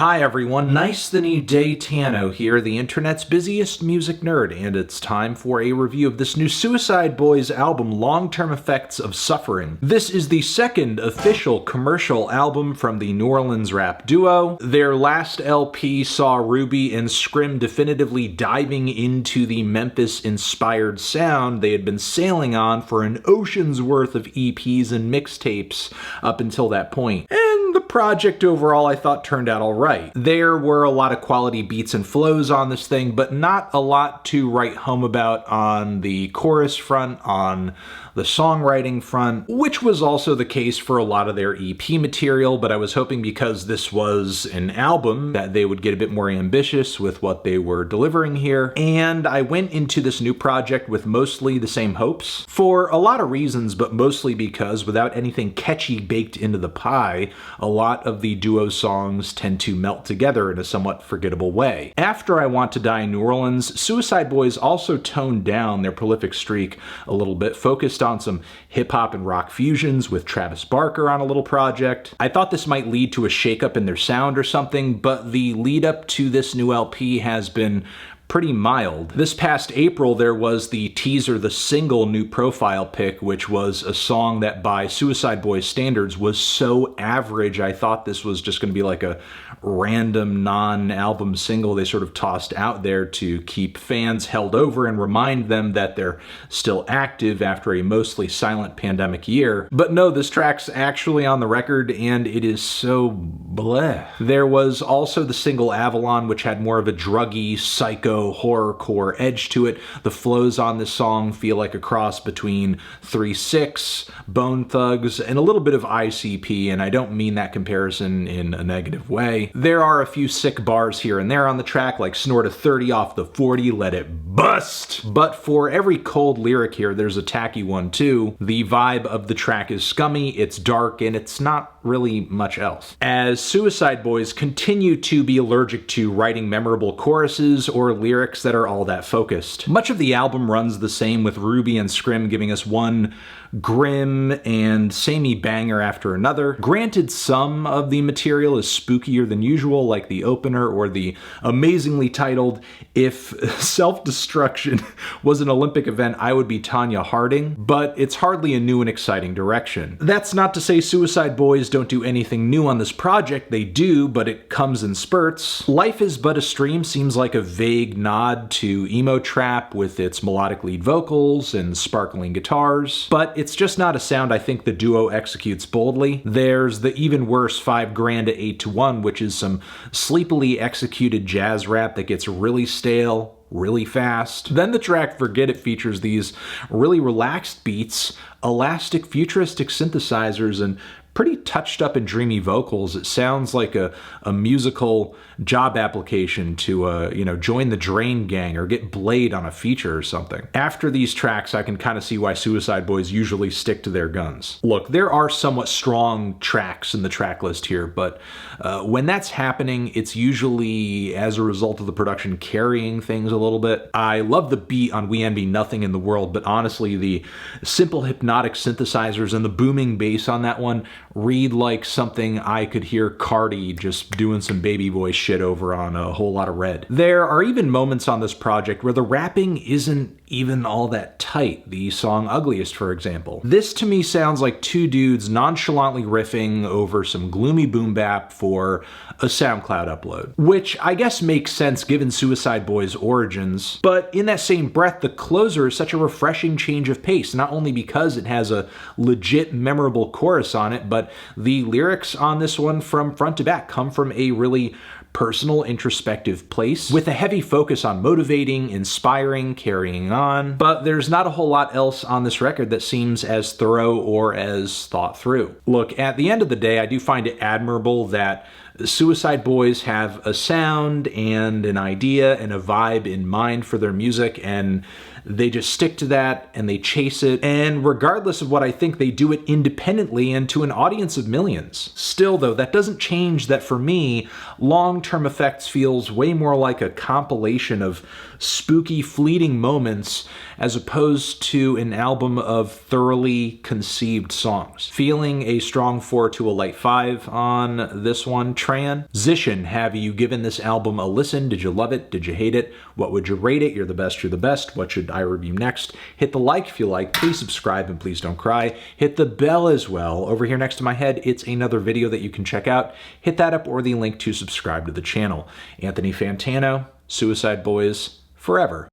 Hi everyone, nice the new day, Tano here, the internet's busiest music nerd, and it's time for a review of this new Suicide Boys album, Long-Term Effects of Suffering. This is the second official commercial album from the New Orleans rap duo. Their last LP saw Ruby and Scrim definitively diving into the Memphis-inspired sound they had been sailing on for an ocean's worth of EPs and mixtapes up until that point. And the project overall I thought turned out alright. There were a lot of quality beats and flows on this thing, but not a lot to write home about on the chorus front, on the songwriting front, which was also the case for a lot of their EP material, but I was hoping because this was an album that they would get a bit more ambitious with what they were delivering here, and I went into this new project with mostly the same hopes, for a lot of reasons, but mostly because without anything catchy baked into the pie, a lot of the duo songs tend to melt together in a somewhat forgettable way. After I Want to Die in New Orleans, Suicide Boys also toned down their prolific streak a little bit, focused on some hip-hop and rock fusions with Travis Barker on a little project. I thought this might lead to a shakeup in their sound or something, but the lead up to this new LP has been pretty mild. This past April, there was the teaser, the single New Profile pic, which was a song that by Suicide Boys standards was so average, I thought this was just going to be like a random non-album single they sort of tossed out there to keep fans held over and remind them that they're still active after a mostly silent pandemic year. But no, this track's actually on the record and it is so bleh. There was also the single Avalon, which had more of a druggy, psycho, horrorcore edge to it. The flows on this song feel like a cross between 3-6, Bone Thugs, and a little bit of ICP, and I don't mean that comparison in a negative way. There are a few sick bars here and there on the track, like snort a 30 off the 40, let it bust! But for every cold lyric here, there's a tacky one too. The vibe of the track is scummy, it's dark, and it's not really much else. As Suicide Boys continue to be allergic to writing memorable choruses or lyrics that are all that focused. Much of the album runs the same, with Ruby and Scrim giving us one grim and samey banger after another. Granted, some of the material is spookier than usual, like the opener or the amazingly titled "If Self-Destruction Was an Olympic Event, I Would Be Tonya Harding," but it's hardly a new and exciting direction. That's not to say Suicide Boys don't do anything new on this project, they do, but it comes in spurts. Life Is But a Stream seems like a vague nod to emo trap with its melodic lead vocals and sparkling guitars, but it's just not a sound I think the duo executes boldly. There's the even worse 5 Grand to 8-1, which is some sleepily executed jazz rap that gets really stale really fast. Then the track Forget It features these really relaxed beats, elastic futuristic synthesizers, and pretty touched up and dreamy vocals. It sounds like a musical job application to, join the Drain Gang or get Blade on a feature or something. After these tracks, I can kind of see why Suicide Boys usually stick to their guns. Look, there are somewhat strong tracks in the track list here, but when that's happening, it's usually as a result of the production carrying things a little bit. I love the beat on We Envy Nothing in the World, but honestly, the simple hypnotic synthesizers and the booming bass on that one read like something I could hear Cardi just doing some baby voice shit over on A Whole Lot of Red. There are even moments on this project where the rapping isn't even all that tight. The song Ugliest, for example. This to me sounds like two dudes nonchalantly riffing over some gloomy boom bap for a SoundCloud upload, which I guess makes sense given Suicide Boys' origins, but in that same breath, the closer is such a refreshing change of pace, not only because it has a legit memorable chorus on it, but the lyrics on this one from front to back come from a really personal, introspective place, with a heavy focus on motivating, inspiring, carrying on. But there's not a whole lot else on this record that seems as thorough or as thought through. Look, at the end of the day, I do find it admirable that Suicide Boys have a sound and an idea and a vibe in mind for their music, and they just stick to that and they chase it. And regardless of what I think, they do it independently and to an audience of millions. Still though, that doesn't change that for me, Long-Term Effects feels way more like a compilation of spooky, fleeting moments as opposed to an album of thoroughly conceived songs. Feeling a strong 4 to a light 5 on this one. Transition, have you given this album a listen? Did you love it? Did you hate it? What would you rate it? You're the best, you're the best. What should I review next? Hit the like if you like. Please subscribe and please don't cry. Hit the bell as well. Over here next to my head, it's another video that you can check out. Hit that up or the link to subscribe to the channel. Anthony Fantano, Suicide Boys, forever.